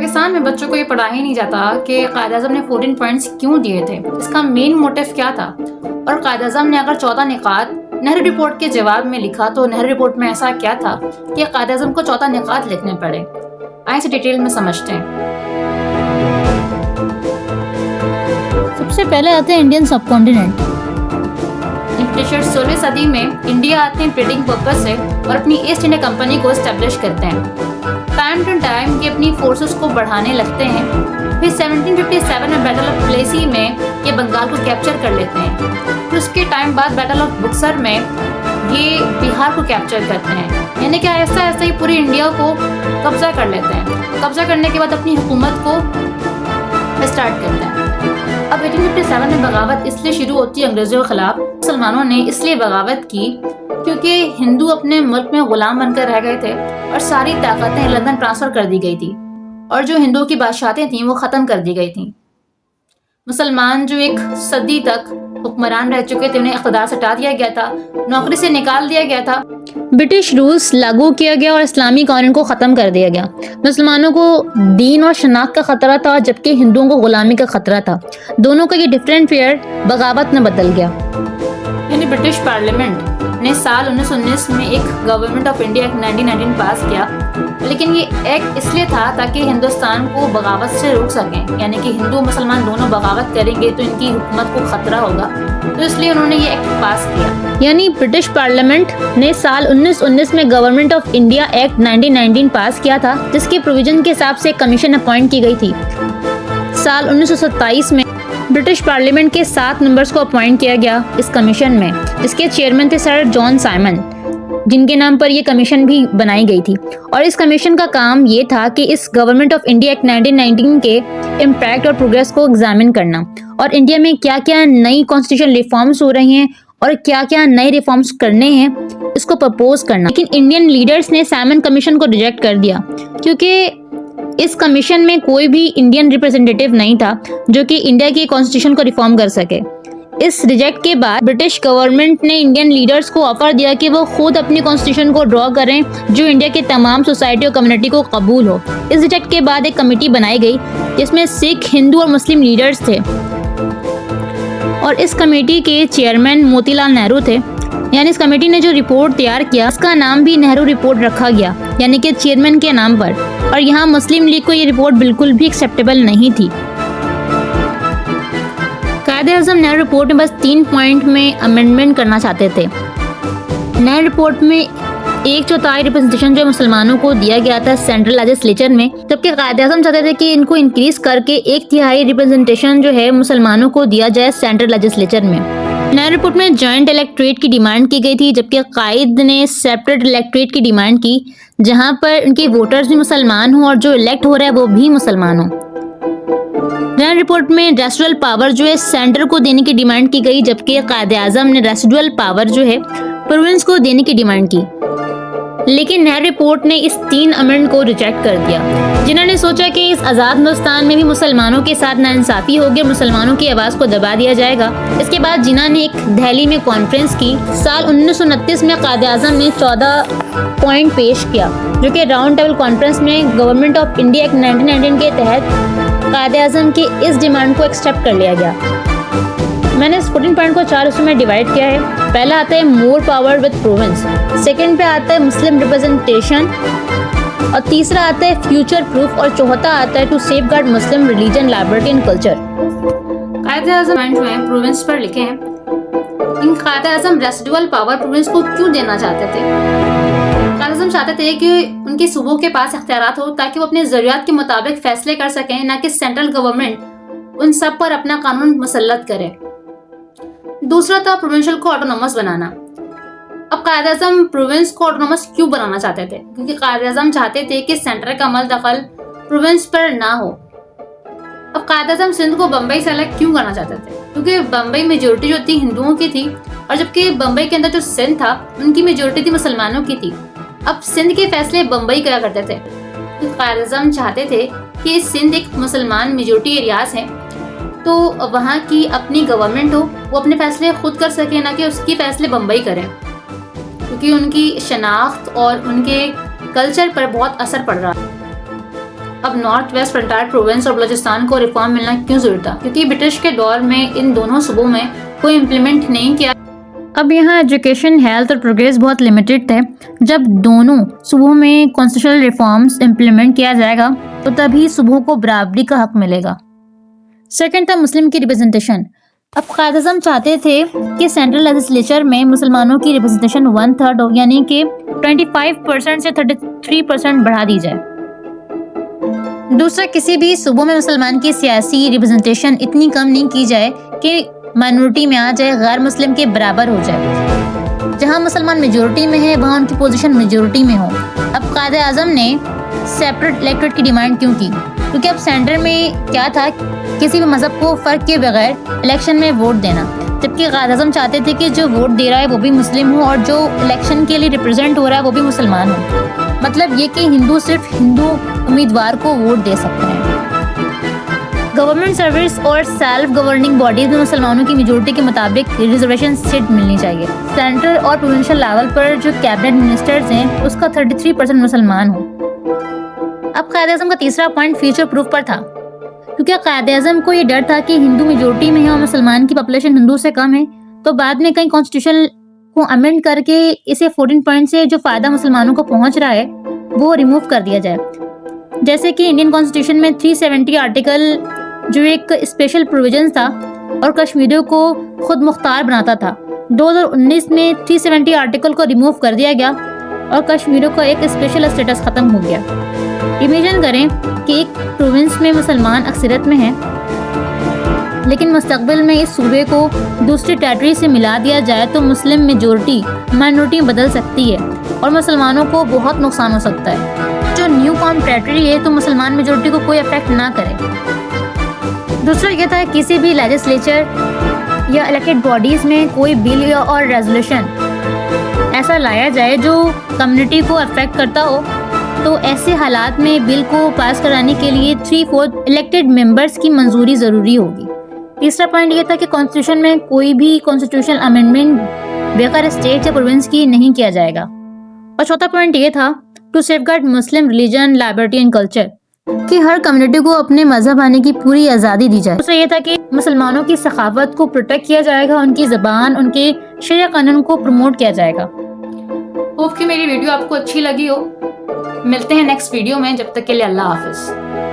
पाकिस्तान में बच्चों को ये पढ़ाया ही नहीं जाता कि कायद-ए-आज़म ने 14 पॉइंट्स क्यों दिए थे, इसका मेन मोटिव क्या था। और कायद-ए-आज़म ने अगर 14 निकात नेहरू रिपोर्ट के जवाब में लिखा तो नेहरू रिपोर्ट में ऐसा क्या था कि कायद-ए-आज़म को 14 निकात लिखने पड़े। आइए इसे डिटेल में समझते हैं। सबसे पहले आते हैं इंडियन सबकॉन्टिनेंट। ब्रिटिशर्स 16वीं सदी में इंडिया आते हैं ट्रेडिंग पर्पस से और अपनी ईस्ट इंडिया कंपनी को एस्टेब्लिश करते हैं। टाइम टू टाइम ये अपनी फोर्सेस को बढ़ाने लगते हैं। फिर 1757 में बैटल ऑफ प्लेसी में ये बंगाल को कैप्चर कर लेते हैं। फिर उसके टाइम बाद बैटल ऑफ बुक्सर में ये बिहार को कैप्चर करते हैं। यानी कि ऐसा ऐसा ही पूरी इंडिया को कब्जा कर लेते हैं। कब्जा करने के बाद अपनी हुकूमत को स्टार्ट करते हैं। अब 1857 में बगावत इसलिए शुरू होती है अंग्रेजों के खिलाफ। मुसलमानों ने इसलिए बगावत की क्योंकि हिंदू अपने मुल्क में गुलाम बनकर रह गए थे और सारी ताकतें लंदन ट्रांसफर कर दी गई थी और जो हिंदुओं की बादशाहतें थीं वो ख़त्म कर दी गई थीं। मुसलमान जो एक सदी तक हुक्मरान रह चुके थे उन्हें इख्तिदार से हटा दिया गया था, नौकरी से निकाल दिया गया था। ब्रिटिश रूल्स लागू किया गया और इस्लामी कानून को ख़त्म कर दिया गया। मुसलमानों को दीन और शनाख्त का ख़तरा था जबकि हिंदुओं को गुलामी का ख़तरा था। दोनों का ये डिफरेंट फेयर बगावत में बदल गया। यानी ब्रिटिश पार्लियामेंट ने साल 1919 में एक गवर्नमेंट ऑफ इंडिया एक्ट 1919 पास किया, लेकिन ये एक्ट इसलिए था ताकि हिंदुस्तान को बगावत से रोक सकें। यानी कि हिंदू मुसलमान दोनों बगावत करेंगे तो इनकी हुकूमत को खतरा होगा, तो इसलिए उन्होंने ये एक्ट पास किया। यानी ब्रिटिश पार्लियामेंट ने साल 1919 में गवर्नमेंट ऑफ इंडिया एक्ट 1919 पास किया था, जिसके प्रोविजन के हिसाब से कमीशन अपॉइंट की गई थी। साल 1927 में ब्रिटिश पार्लियामेंट के 7 मेंबर्स को अपॉइंट किया गया इस कमीशन में, जिसके चेयरमैन थे सर जॉन साइमन, जिनके नाम पर यह कमीशन भी बनाई गई थी। और इस कमीशन का काम ये था कि इस गवर्नमेंट ऑफ इंडिया एक्ट 1919 के इम्पैक्ट और प्रोग्रेस को एग्जामिन करना और इंडिया में क्या क्या नई कॉन्स्टिट्यूशन रिफॉर्म्स हो रही हैं और क्या क्या नए रिफॉर्म्स करने हैं इसको प्रपोज करना। लेकिन इंडियन लीडर्स ने साइमन कमीशन को रिजेक्ट कर दिया क्योंकि इस कमीशन में कोई भी इंडियन रिप्रेजेंटेटिव नहीं था जो कि इंडिया की कॉन्स्टिट्यूशन को रिफॉर्म कर सके। इस रिजेक्ट के बाद ब्रिटिश गवर्नमेंट ने इंडियन लीडर्स को ऑफर दिया कि वो खुद अपनी कॉन्स्टिट्यूशन को ड्रॉ करें जो इंडिया के तमाम सोसाइटी और कम्युनिटी को कबूल हो। इस रिजेक्ट के बाद एक कमेटी बनाई गई जिसमें सिख, हिंदू और मुस्लिम लीडर्स थे और इस कमेटी के चेयरमैन मोतीलाल नेहरू थे। यानी इस कमेटी ने जो रिपोर्ट तैयार किया उसका नाम भी नेहरू रिपोर्ट रखा गया, यानी कि चेयरमैन के नाम पर। और यहाँ मुस्लिम लीग को ये रिपोर्ट बिल्कुल भी एक्सेप्टेबल नहीं थी। कायद-ए-आज़म नेहरू रिपोर्ट में बस 3 पॉइंट में अमेंडमेंट करना चाहते थे। नेहरू रिपोर्ट में 1/4 रिप्रेजेंटेशन जो मुसलमानों को दिया गया था सेंट्रल लेजिस्लेचर में, जबकि कायद-ए-आज़म चाहते थे कि इनको इंक्रीज करके 1/3 रिप्रेजेंटेशन जो है मुसलमानों को दिया जाए सेंट्रल लेजिस्लेचर में। नेहरू रिपोर्ट में जॉइंट इलेक्टोरेट की डिमांड की गई थी, जबकि कायद ने सेपरेट इलेक्टोरेट की डिमांड की जहां पर उनके वोटर्स भी मुसलमान हों और जो इलेक्ट हो रहा है वो भी मुसलमान हो। नेहरू रिपोर्ट में रेसिडुअल पावर जो है सेंटर को देने की डिमांड की गई, जबकि कायद-ए-आज़म ने रेसिडुअल पावर जो है प्रोविंस को देने की डिमांड की। लेकिन नेहरू रिपोर्ट ने इस 3 अमेंड को रिजेक्ट कर दिया। जिन्होंने सोचा कि इस आज़ाद हिंदुस्तान में भी मुसलमानों के साथ नाइंसाफ़ी होगी, मुसलमानों की आवाज़ को दबा दिया जाएगा। इसके बाद जिन्हों ने एक दिल्ली में कॉन्फ्रेंस की। साल 1929 में कायद-ए-आज़म ने 14 पॉइंट पेश किया जो कि राउंड टेबल कॉन्फ्रेंस में गवर्नमेंट ऑफ इंडिया एक्ट 1919 के तहत कायद-ए-आज़म की इस डिमांड को एक्सेप्ट कर लिया गया। मैंने इस 14 पॉइंट को 4 हिस्सों में डिवाइड किया है। पहला आता है more power with province, second पे आता है मुस्लिम रिप्रेजेंटेशन और तीसरा आता है फ्यूचर प्रूफ और चौथा आता है to safeguard Muslim religion, liberty and culture. कायद-ए-आज़म जो है प्रोविंस पर लिखे हैं। इन कायद-ए-आज़म रेसिडुअल पावर प्रोविंस को क्यों देना चाहते थे? कायद-ए-आज़म चाहते थे कि उनके सूबों के पास इख्तियारात हो ताकि वो अपने ज़रूरियात के मुताबिक फैसले कर सकें, ना कि सेंट्रल गवर्नमेंट उन सब पर अपना कानून मुसल्लत करे। दूसरा था प्रोविंशियल को ऑटोनोमस बनाना। अब कायद-ए-आज़म प्रोविंस को ऑटोनोमस क्यों बनाना चाहते थे? क्योंकि कायद-ए-आज़म चाहते थे कि सेंटर का अमल दखल प्रोविंस पर ना हो। अब कायद-ए-आज़म सिंध को बम्बई से अलग क्यों करना चाहते थे? क्योंकि बम्बई मेजोरिटी जो थी हिंदुओं की थी और जबकि बम्बई के अंदर जो सिंध था उनकी मेजोरिटी थी मुसलमानों की थी। अब सिंध के फैसले बम्बई करा करते थे। तो कायद-ए-आज़म चाहते थे कि सिंध एक मुसलमान मेजोरिटी एरियाज है तो वहाँ की अपनी गवर्नमेंट हो, वो अपने फैसले खुद कर सके, ना कि उसके फैसले बम्बई करें, क्योंकि उनकी शनाख्त और उनके कल्चर पर बहुत असर पड़ रहा है। अब नॉर्थ वेस्ट फ्रंटायर प्रोविंस और बलूचिस्तान को रिफॉर्म मिलना क्यों जरूरी था, क्योंकि ब्रिटिश के दौर में इन दोनों सूबों में कोई इम्प्लीमेंट नहीं किया। अब यहाँ एजुकेशन, हेल्थ और प्रोग्रेस बहुत लिमिटेड थे। जब दोनों सूबों में कॉन्स्टिट्यूशनल रिफॉर्म्स इम्प्लीमेंट किया जाएगा तो तभी सूबों को बराबरी का हक मिलेगा। सेकंड था मुस्लिम की रिप्रेजेंटेशन। अब कायद-ए-आज़म चाहते थे कि सेंट्रल लेजिस्लेचर में मुसलमानों की रिप्रेजेंटेशन 1/3 हो, यानी कि 25% से 33% बढ़ा दी जाए। दूसरा, किसी भी सूबों में मुसलमान की सियासी रिप्रेजेंटेशन इतनी कम नहीं की जाए कि माइनॉरिटी में आ जाए, गैर मुस्लिम के बराबर हो जाए। जहां मुसलमान मेजोरिटी में है वहां उनकी पोजीशन मेजोरिटी में हो। अब कायद-ए-आज़म ने सेपरेट इलेक्टोरेट की डिमांड क्यों की? क्योंकि अब सेंटर में क्या था, किसी भी मजहब को फर्क के बगैर इलेक्शन में वोट देना, जबकि कायद-ए-आज़म चाहते थे कि जो वोट दे रहा है वो भी मुस्लिम हो और जो इलेक्शन के लिए रिप्रेजेंट हो रहा है वो भी मुसलमान हो। मतलब ये कि हिंदू सिर्फ हिंदू उम्मीदवार को वोट दे सकते हैं। गवर्नमेंट सर्विस और सेल्फ गवर्निंग बॉडीज में मुसलमानों की मेजोरिटी के मुताबिक रिजर्वेशन सीट मिलनी चाहिए। सेंट्रल और प्रोविंशियल लेवल पर जो कैबिनेट मिनिस्टर्स हैं उसका 33% मुसलमान हो। अब कायद-ए-आज़म का तीसरा पॉइंट फ्यूचर प्रूफ पर था, क्योंकि कायद-ए-आज़म को ये डर था कि हिंदू मेजोरिटी में है और मुसलमान की पॉपुलेशन हिंदू से कम है, तो बाद में कहीं कॉन्स्टिट्यूशन को अमेंड करके इसे 14 पॉइंट से जो फायदा मुसलमानों को पहुंच रहा है वो रिमूव कर दिया जाए। जैसे कि इंडियन कॉन्स्टिट्यूशन में 370 आर्टिकल जो एक स्पेशल प्रोविजन था और कश्मीरियों को खुद मुख्तार बनाता था, 2019 में 370 आर्टिकल को रिमूव कर दिया गया और कश्मीरियों का एक स्पेशल स्टेटस खत्म हो गया। इमेजिन करें कि एक प्रोविंस में मुसलमान अक्सरियत में है, लेकिन मुस्तकबिल में इस सूबे को दूसरी टेरिटरी से मिला दिया जाए तो मुस्लिम मेजोरिटी माइनॉरिटी में बदल सकती है और मुसलमानों को बहुत नुकसान हो सकता है। जो न्यू कॉम टेरिटरी है तो मुसलमान मेजोरिटी को कोई अफेक्ट ना करे। दूसरा ये था किसी भी लेजिस्लेचर या इलेक्टेड बॉडीज में कोई बिल या और रेजोल्यूशन ऐसा लाया जाए जो कम्युनिटी को अफेक्ट करता हो, तो ऐसे हालात में बिल को पास कराने के लिए 3/4 इलेक्टेड मेंबर्स की मंजूरी ज़रूरी होगी। तीसरा पॉइंट ये था कि कॉन्स्टिट्यूशन में कोई भी कॉन्स्टिट्यूशनल अमेंडमेंट बगैर स्टेट या प्रोविंस की नहीं किया जाएगा। और चौथा पॉइंट ये था to safeguard Muslim religion, liberty and culture, कि हर कम्युनिटी को अपने मजहब आने की पूरी आज़ादी दी जाए। दूसरा ये था कि मुसलमानों की सखावत को प्रोटेक्ट किया जाएगा, उनकी ज़बान, उनके शरिया कानून को प्रमोट किया जाएगा। होप कि मेरी वीडियो आपको अच्छी लगी हो। मिलते हैं नेक्स्ट वीडियो में, जब तक के लिए अल्लाह हाफिज़।